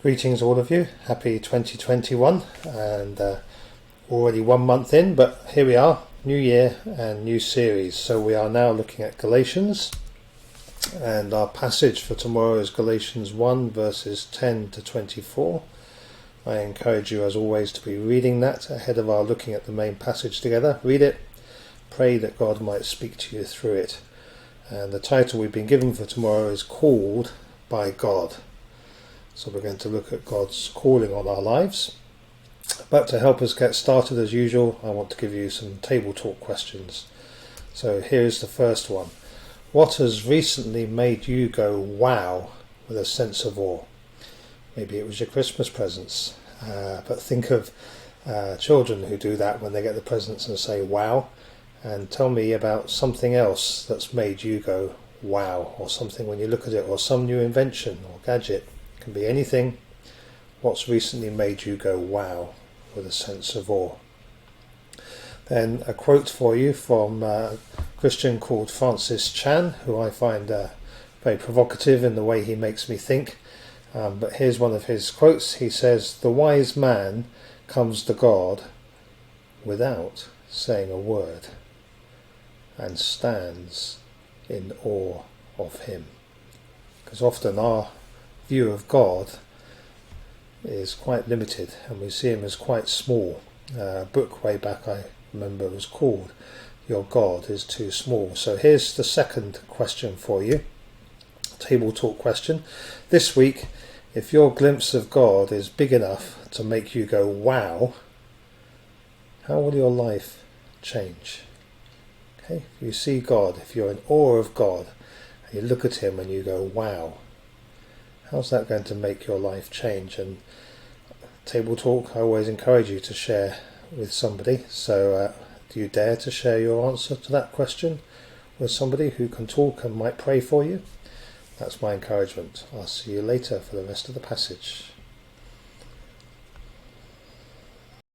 Greetings all of you, happy 2021 and already 1 month in, but here we are, new year and new series. So we are now looking at Galatians and our passage for tomorrow is Galatians 1 verses 10 to 24. I encourage you as always to be reading that ahead of our looking at the main passage together. Read it, pray that God might speak to you through it. And the title we've been given for tomorrow is Called by God. So we're going to look at God's calling on our lives. But to help us get started as usual, I want to give you some table talk questions. So here's the first one. What has recently made you go wow with a sense of awe? Maybe it was your Christmas presents. But think of children who do that when they get the presents and say wow. And tell me about something else that's made you go wow, or something when you look at it, or some new invention or gadget. Can be anything. What's recently made you go wow with a sense of awe? Then a quote for you from a Christian called Francis Chan, who I find very provocative in the way he makes me think. But here's one of his quotes. He says, "The wise man comes to God without saying a word and stands in awe of him." Because often our view of God is quite limited and we see him as quite small. A book way back I remember was called Your God is Too Small. So here's the second question for you, table talk question. This week, if your glimpse of God is big enough to make you go wow, how will your life change? Okay, if you see God, if you're in awe of God and you look at him and you go wow, how's that going to make your life change? And table talk, I always encourage you to share with somebody. So do you dare to share your answer to that question with somebody who can talk and might pray for you? That's my encouragement. I'll see you later for the rest of the passage.